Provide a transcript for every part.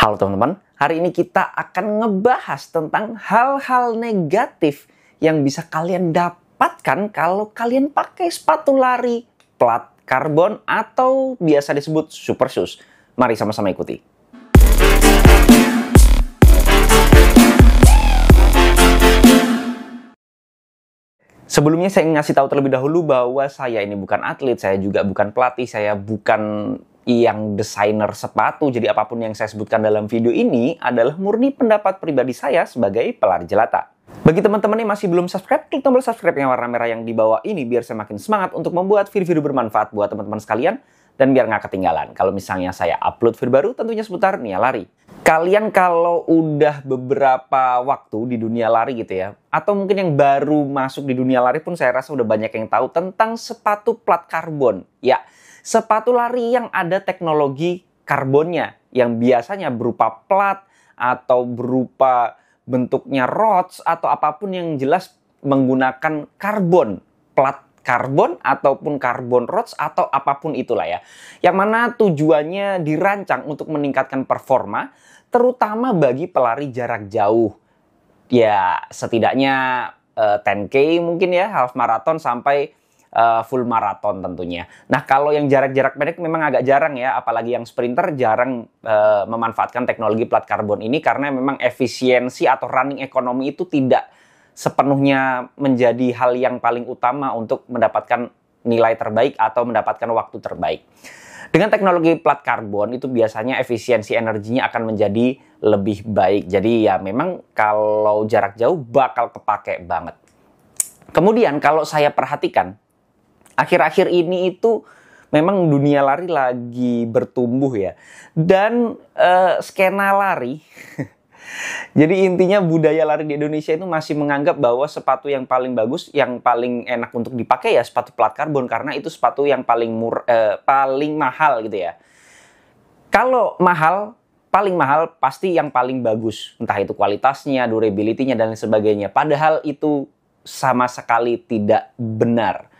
Halo teman-teman, hari ini kita akan ngebahas tentang hal-hal negatif yang bisa kalian dapatkan kalau kalian pakai sepatu lari plat karbon atau biasa disebut super shoes. Mari sama-sama ikuti. Sebelumnya saya ingin ngasih tahu terlebih dahulu bahwa saya ini bukan atlet, saya juga bukan pelatih, saya bukan yang desainer sepatu. Jadi apapun yang saya sebutkan dalam video ini adalah murni pendapat pribadi saya sebagai pelari jelata. Bagi teman-teman yang masih belum subscribe, klik tombol subscribe yang warna merah yang di bawah ini biar saya makin semangat untuk membuat video-video bermanfaat buat teman-teman sekalian dan biar nggak ketinggalan. Kalau misalnya saya upload video baru tentunya seputar Nia Lari. Kalian kalau udah beberapa waktu di dunia lari gitu ya, atau mungkin yang baru masuk di dunia lari pun saya rasa udah banyak yang tahu tentang sepatu plat karbon. Ya, sepatu lari yang ada teknologi karbonnya, yang biasanya berupa plat atau berupa bentuknya rods atau apapun yang jelas menggunakan karbon, plat karbon ataupun karbon rods atau apapun itulah ya. Yang mana tujuannya dirancang untuk meningkatkan performa terutama bagi pelari jarak jauh. Ya, setidaknya 10K mungkin ya, half marathon sampai full marathon tentunya. Nah, kalau yang jarak-jarak pendek memang agak jarang ya, apalagi yang sprinter jarang memanfaatkan teknologi plat karbon ini karena memang efisiensi atau running ekonomi itu tidak sepenuhnya menjadi hal yang paling utama untuk mendapatkan nilai terbaik atau mendapatkan waktu terbaik. Dengan teknologi plat karbon itu biasanya efisiensi energinya akan menjadi lebih baik. Jadi ya memang kalau jarak jauh bakal kepake banget. Kemudian kalau saya perhatikan, akhir-akhir ini itu memang dunia lari lagi bertumbuh ya. Dan skena lari jadi intinya budaya lari di Indonesia itu masih menganggap bahwa sepatu yang paling bagus, yang paling enak untuk dipakai ya sepatu plat karbon karena itu sepatu yang paling paling mahal gitu ya. Kalau mahal, paling mahal pasti yang paling bagus, entah itu kualitasnya, durability-nya dan lain sebagainya. Padahal itu sama sekali tidak benar.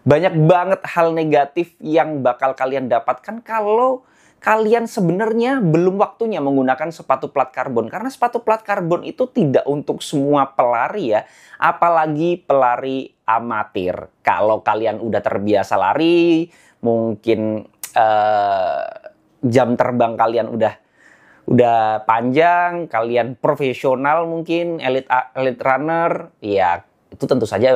Banyak banget hal negatif yang bakal kalian dapatkan kalau kalian sebenarnya belum waktunya menggunakan sepatu plat karbon. Karena sepatu plat karbon itu tidak untuk semua pelari ya. Apalagi pelari amatir. Kalau kalian udah terbiasa lari, mungkin jam terbang kalian udah panjang, kalian profesional mungkin, elite runner, ya itu tentu saja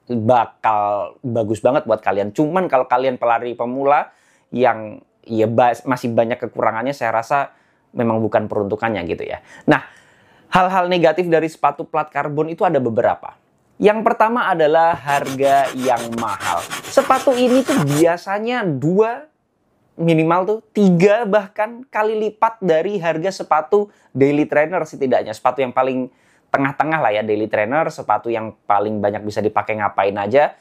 bakal bagus banget buat kalian. Cuman kalau kalian pelari pemula yang ya masih banyak kekurangannya, saya rasa memang bukan peruntukannya gitu ya. Nah, hal-hal negatif dari sepatu plat karbon itu ada beberapa. Yang pertama adalah harga yang mahal. Sepatu ini tuh biasanya minimal tuh 3 bahkan kali lipat dari harga sepatu daily trainer setidaknya. Sepatu yang paling tengah-tengah lah ya, daily trainer, sepatu yang paling banyak bisa dipakai ngapain aja.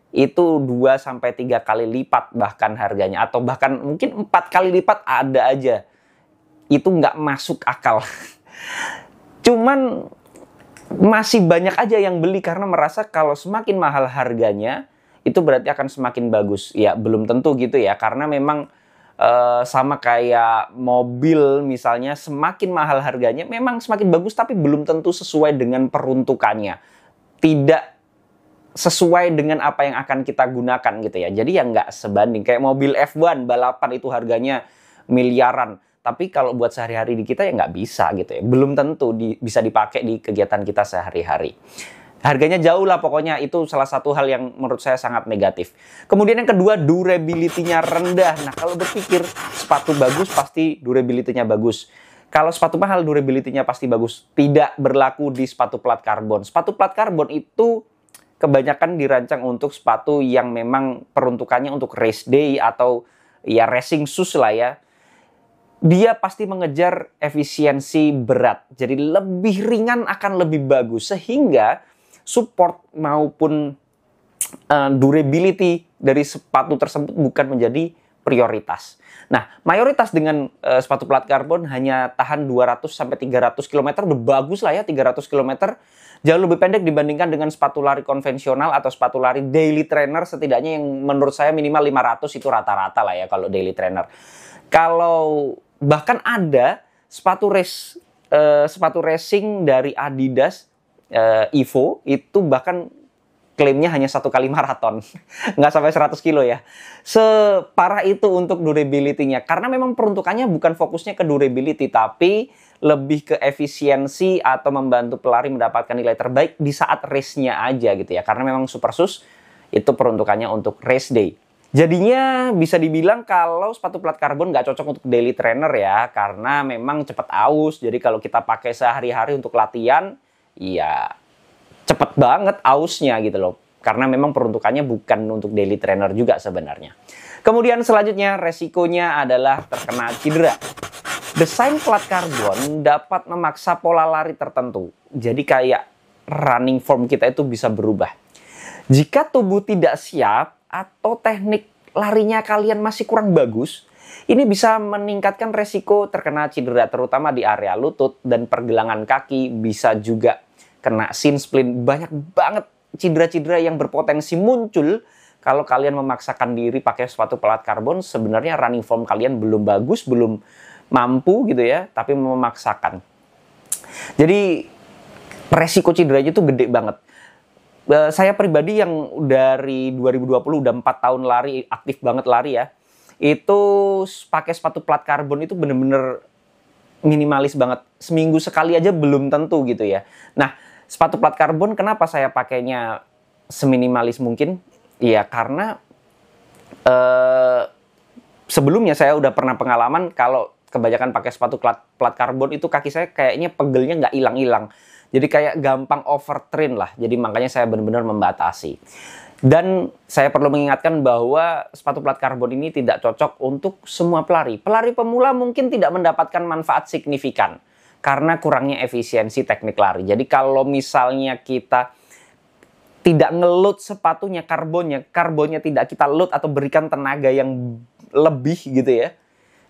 Itu 2-3 kali lipat bahkan harganya. Atau bahkan mungkin 4 kali lipat ada aja. Itu nggak masuk akal. Cuman masih banyak aja yang beli karena merasa kalau semakin mahal harganya, itu berarti akan semakin bagus. Ya belum tentu gitu ya. Karena memang sama kayak mobil misalnya, semakin mahal harganya memang semakin bagus tapi belum tentu sesuai dengan peruntukannya. Tidak sesuai dengan apa yang akan kita gunakan gitu ya. Jadi ya nggak sebanding. Kayak mobil F1 balapan itu harganya miliaran. Tapi kalau buat sehari-hari di kita ya nggak bisa gitu ya. Belum tentu bisa dipakai di kegiatan kita sehari-hari. Harganya jauh lah pokoknya, itu salah satu hal yang menurut saya sangat negatif. Kemudian yang kedua, durability-nya rendah. Nah kalau berpikir sepatu bagus pasti durability-nya bagus. Kalau sepatu mahal durability-nya pasti bagus. Tidak berlaku di sepatu plat karbon. Sepatu plat karbon itu kebanyakan dirancang untuk sepatu yang memang peruntukannya untuk race day atau ya racing shoes lah ya. Dia pasti mengejar efisiensi berat. Jadi lebih ringan akan lebih bagus. Sehingga support maupun durability dari sepatu tersebut bukan menjadi prioritas. Nah, mayoritas dengan sepatu plat karbon hanya tahan 200-300 km. Udah bagus lah ya 300 km. Jauh lebih pendek dibandingkan dengan sepatu lari konvensional atau sepatu lari daily trainer, setidaknya yang menurut saya minimal 500 itu rata-rata lah ya kalau daily trainer. Kalau bahkan ada sepatu racing dari Adidas Evo itu bahkan klaimnya hanya 1 kali maraton, nggak sampai 100 kilo ya. Separah itu untuk durability-nya, karena memang peruntukannya bukan fokusnya ke durability, tapi lebih ke efisiensi atau membantu pelari mendapatkan nilai terbaik di saat race-nya aja gitu ya. Karena memang Super Shoes itu peruntukannya untuk race day. Jadinya bisa dibilang kalau sepatu plat karbon nggak cocok untuk daily trainer ya, karena memang cepat aus. Jadi kalau kita pakai sehari-hari untuk latihan, ya cepet banget ausnya gitu loh. Karena memang peruntukannya bukan untuk daily trainer juga sebenarnya. Kemudian selanjutnya resikonya adalah terkena cedera. Desain plat karbon dapat memaksa pola lari tertentu. Jadi kayak running form kita itu bisa berubah. Jika tubuh tidak siap atau teknik larinya kalian masih kurang bagus, ini bisa meningkatkan resiko terkena cedera terutama di area lutut dan pergelangan kaki, bisa juga kena shin splint. Banyak banget cedera-cedera yang berpotensi muncul kalau kalian memaksakan diri pakai sepatu plat karbon. Sebenarnya running form kalian belum bagus, belum mampu gitu ya, tapi memaksakan. Jadi resiko cederanya itu gede banget. Saya pribadi yang dari 2020 udah 4 tahun lari, aktif banget lari ya, itu pakai sepatu plat karbon itu bener-bener minimalis banget. Seminggu sekali aja belum tentu gitu ya. Nah, sepatu plat karbon kenapa saya pakainya seminimalis mungkin? Ya karena sebelumnya saya udah pernah pengalaman kalau kebanyakan pakai sepatu plat karbon itu kaki saya kayaknya pegelnya nggak hilang-hilang. Jadi kayak gampang overtrain lah. Jadi makanya saya benar-benar membatasi. Dan saya perlu mengingatkan bahwa sepatu plat karbon ini tidak cocok untuk semua pelari. Pelari pemula mungkin tidak mendapatkan manfaat signifikan karena kurangnya efisiensi teknik lari. Jadi kalau misalnya kita tidak ngeload sepatunya, karbonnya tidak kita load atau berikan tenaga yang lebih gitu ya,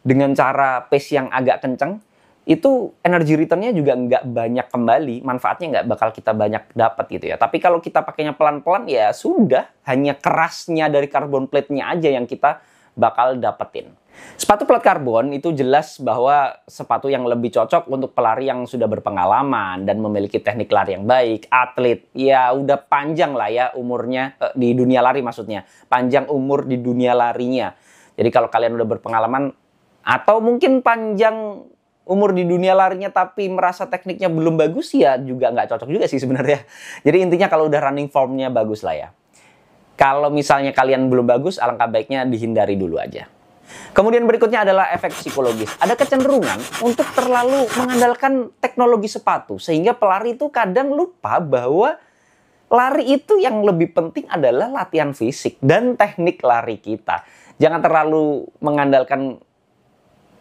dengan cara pace yang agak kenceng, itu energy return-nya juga nggak banyak kembali, manfaatnya nggak bakal kita banyak dapat gitu ya. Tapi kalau kita pakainya pelan-pelan ya sudah, hanya kerasnya dari carbon plate-nya aja yang kita bakal dapetin. Sepatu plat karbon itu jelas bahwa sepatu yang lebih cocok untuk pelari yang sudah berpengalaman dan memiliki teknik lari yang baik, atlet, ya udah panjang lah ya umurnya, di dunia lari maksudnya, panjang umur di dunia larinya. Jadi kalau kalian udah berpengalaman atau mungkin panjang umur di dunia larinya tapi merasa tekniknya belum bagus, ya juga nggak cocok juga sih sebenarnya. Jadi intinya kalau udah running formnya bagus lah ya. Kalau misalnya kalian belum bagus, alangkah baiknya dihindari dulu aja. Kemudian berikutnya adalah efek psikologis. Ada kecenderungan untuk terlalu mengandalkan teknologi sepatu, sehingga pelari itu kadang lupa bahwa lari itu yang lebih penting adalah latihan fisik dan teknik lari kita. Jangan terlalu mengandalkan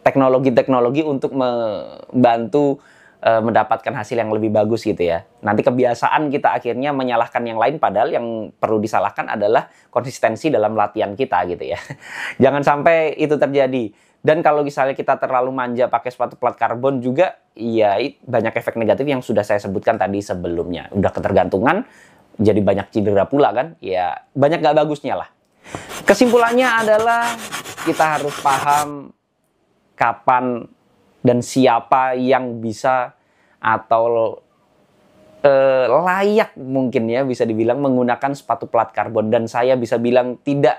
teknologi-teknologi untuk membantu mendapatkan hasil yang lebih bagus gitu ya. Nanti kebiasaan kita akhirnya menyalahkan yang lain, padahal yang perlu disalahkan adalah konsistensi dalam latihan kita gitu ya. Jangan sampai itu terjadi. Dan kalau misalnya kita terlalu manja pakai sepatu plat karbon juga, ya banyak efek negatif yang sudah saya sebutkan tadi sebelumnya. Udah ketergantungan, jadi banyak cedera pula kan, ya banyak gak bagusnya lah. Kesimpulannya adalah kita harus paham kapan dan siapa yang bisa atau layak mungkin ya bisa dibilang menggunakan sepatu plat karbon. Dan saya bisa bilang tidak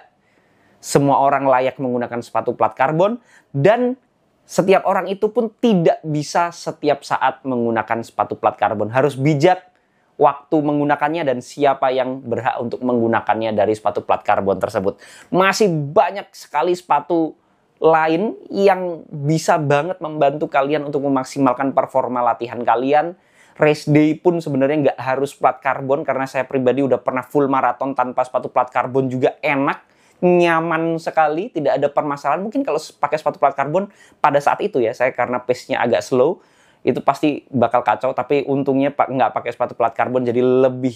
semua orang layak menggunakan sepatu plat karbon, dan setiap orang itu pun tidak bisa setiap saat menggunakan sepatu plat karbon. Harus bijak waktu menggunakannya dan siapa yang berhak untuk menggunakannya dari sepatu plat karbon tersebut. Masih banyak sekali sepatu lain yang bisa banget membantu kalian untuk memaksimalkan performa latihan kalian. Race day pun sebenarnya nggak harus plat karbon, karena saya pribadi udah pernah full maraton tanpa sepatu plat karbon juga enak, nyaman sekali, tidak ada permasalahan. Mungkin kalau pakai sepatu plat karbon pada saat itu ya, saya karena pace-nya agak slow, itu pasti bakal kacau. Tapi untungnya nggak pakai sepatu plat karbon, jadi lebih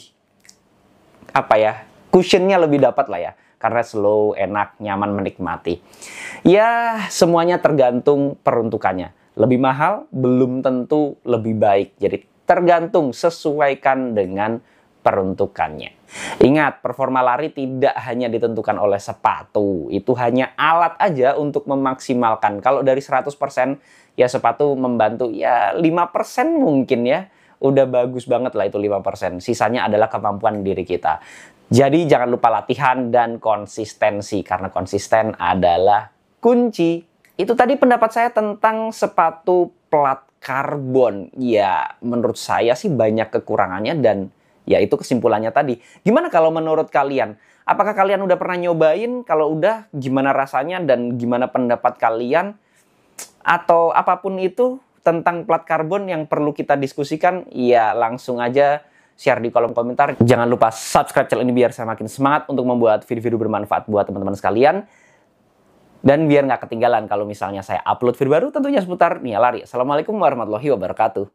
apa ya, cushionnya lebih dapat lah ya. Karena slow, enak, nyaman, menikmati. Ya, semuanya tergantung peruntukannya. Lebih mahal, belum tentu lebih baik. Jadi tergantung, sesuaikan dengan peruntukannya. Ingat, performa lari tidak hanya ditentukan oleh sepatu. Itu hanya alat aja untuk memaksimalkan. Kalau dari 100%, ya sepatu membantu ya 5% mungkin ya. Udah bagus banget lah itu 5%. Sisanya adalah kemampuan diri kita. Jadi jangan lupa latihan dan konsistensi. Karena konsisten adalah kunci. Itu tadi pendapat saya tentang sepatu plat karbon. Ya, menurut saya sih banyak kekurangannya dan ya itu kesimpulannya tadi. Gimana kalau menurut kalian? Apakah kalian udah pernah nyobain? Kalau udah, gimana rasanya dan gimana pendapat kalian? Atau apapun itu tentang plat karbon yang perlu kita diskusikan, ya langsung aja share di kolom komentar. Jangan lupa subscribe channel ini biar saya makin semangat untuk membuat video-video bermanfaat buat teman-teman sekalian. Dan biar nggak ketinggalan kalau misalnya saya upload video baru tentunya seputar Nia Lari. Assalamualaikum warahmatullahi wabarakatuh.